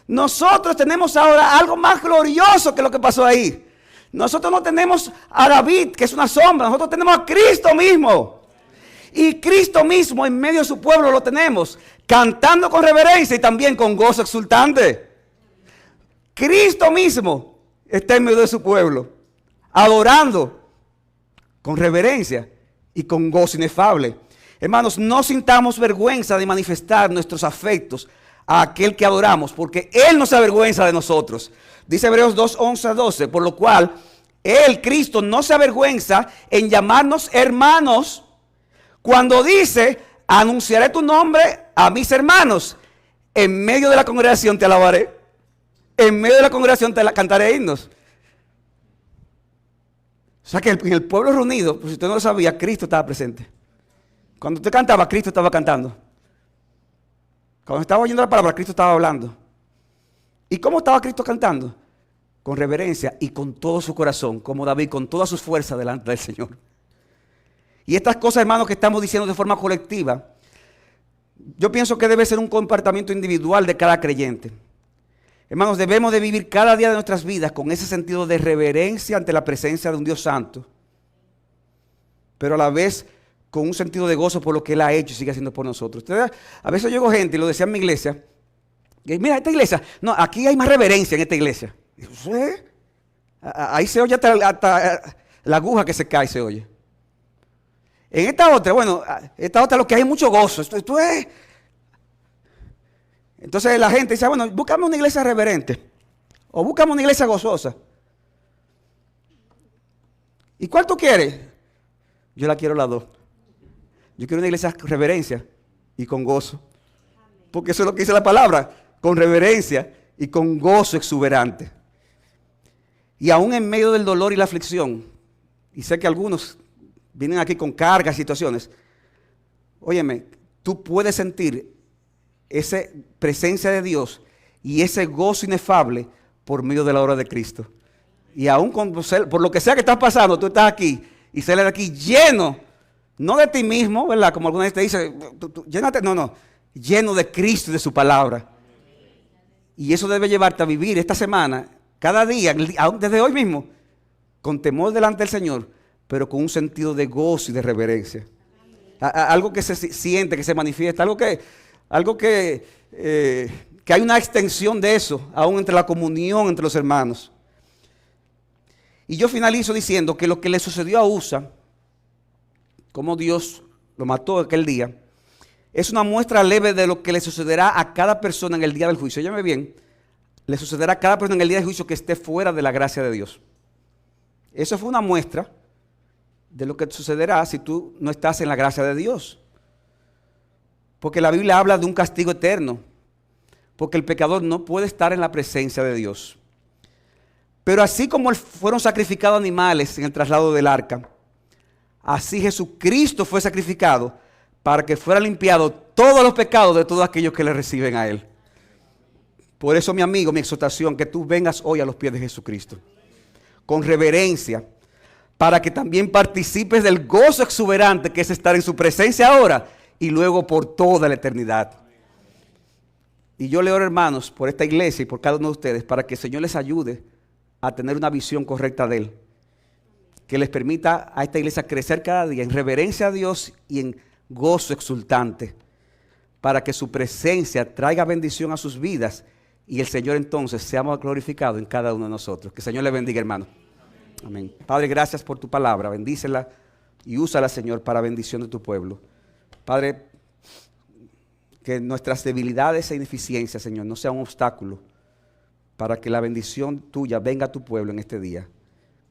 nosotros tenemos ahora algo más glorioso que lo que pasó ahí. Nosotros no tenemos a David, que es una sombra, nosotros tenemos a Cristo mismo. Y Cristo mismo en medio de su pueblo lo tenemos, cantando con reverencia y también con gozo exultante. Cristo mismo está en medio de su pueblo, adorando con reverencia y con gozo inefable. Hermanos, no sintamos vergüenza de manifestar nuestros afectos a aquel que adoramos, porque Él no se avergüenza de nosotros. Dice Hebreos 2, 11 a 12, por lo cual Él, Cristo, no se avergüenza en llamarnos hermanos, cuando dice, anunciaré tu nombre a mis hermanos, en medio de la congregación te alabaré, en medio de la congregación te cantaré himnos. O sea que en el pueblo reunido, pues si usted no lo sabía, Cristo estaba presente. Cuando usted cantaba, Cristo estaba cantando. Cuando estaba oyendo la palabra, Cristo estaba hablando. ¿Y cómo estaba Cristo cantando? Con reverencia y con todo su corazón, como David, con todas sus fuerzas delante del Señor. Y estas cosas, hermanos, que estamos diciendo de forma colectiva, yo pienso que debe ser un comportamiento individual de cada creyente. Hermanos, debemos de vivir cada día de nuestras vidas con ese sentido de reverencia ante la presencia de un Dios santo, pero a la vez con un sentido de gozo por lo que Él ha hecho y sigue haciendo por nosotros. Ustedes, a veces yo oigo gente, y lo decía en mi iglesia, que mira, esta iglesia, no, aquí hay más reverencia en esta iglesia. Y yo, ¿sí? Ahí se oye hasta la aguja que se cae, se oye. En esta otra, bueno, esta otra lo que hay es mucho gozo. Esto es... Entonces la gente dice, bueno, búscame una iglesia reverente o búscame una iglesia gozosa. ¿Y cuál tú quieres? Yo la quiero las dos. Yo quiero una iglesia con reverencia y con gozo. Porque eso es lo que dice la palabra, con reverencia y con gozo exuberante. Y aún en medio del dolor y la aflicción, y sé que algunos vienen aquí con cargas, situaciones, óyeme, tú puedes sentir esa presencia de Dios y ese gozo inefable por medio de la obra de Cristo. Y aún por lo que sea que estás pasando, tú estás aquí y sales de aquí lleno, no de ti mismo, ¿verdad? Como alguna vez te dice, llénate, no, lleno de Cristo y de su palabra. Y eso debe llevarte a vivir esta semana, cada día, desde hoy mismo, con temor delante del Señor, pero con un sentido de gozo y de reverencia. Algo que se siente, que se manifiesta, algo que hay una extensión de eso, aún entre la comunión entre los hermanos. Y yo finalizo diciendo que lo que le sucedió a Usa, como Dios lo mató aquel día, es una muestra leve de lo que le sucederá a cada persona en el día del juicio. Óyeme bien, le sucederá a cada persona en el día del juicio que esté fuera de la gracia de Dios. Eso fue una muestra de lo que sucederá si tú no estás en la gracia de Dios. Porque la Biblia habla de un castigo eterno, porque el pecador no puede estar en la presencia de Dios. Pero así como fueron sacrificados animales en el traslado del arca, así Jesucristo fue sacrificado para que fuera limpiado todos los pecados de todos aquellos que le reciben a Él. Por eso, mi amigo, mi exhortación, que tú vengas hoy a los pies de Jesucristo, con reverencia, para que también participes del gozo exuberante que es estar en su presencia ahora y luego por toda la eternidad. Y yo le oro, hermanos, por esta iglesia y por cada uno de ustedes, para que el Señor les ayude a tener una visión correcta de Él, que les permita a esta iglesia crecer cada día en reverencia a Dios y en gozo exultante, para que su presencia traiga bendición a sus vidas y el Señor entonces sea glorificado en cada uno de nosotros. Que el Señor le bendiga, hermano. Amén. Padre, gracias por tu palabra. Bendícela y úsala, Señor, para bendición de tu pueblo. Padre, que nuestras debilidades e ineficiencias, Señor, no sean un obstáculo para que la bendición tuya venga a tu pueblo en este día.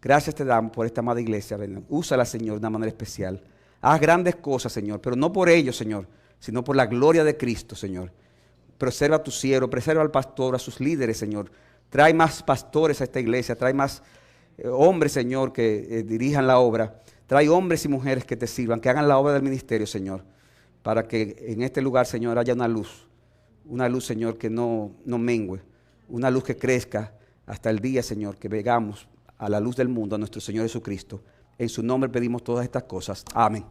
Gracias te damos por esta amada iglesia. Úsala, Señor, de una manera especial. Haz grandes cosas, Señor, pero no por ello, Señor, sino por la gloria de Cristo, Señor. Preserva a tu siervo, preserva al pastor, a sus líderes, Señor. Trae más pastores a esta iglesia, trae más hombres, Señor, que dirijan la obra. Trae hombres y mujeres que te sirvan, que hagan la obra del ministerio, Señor, para que en este lugar, Señor, haya una luz, Señor, que no mengue, una luz que crezca hasta el día, Señor, que vengamos a la luz del mundo, a nuestro Señor Jesucristo. En su nombre pedimos todas estas cosas. Amén.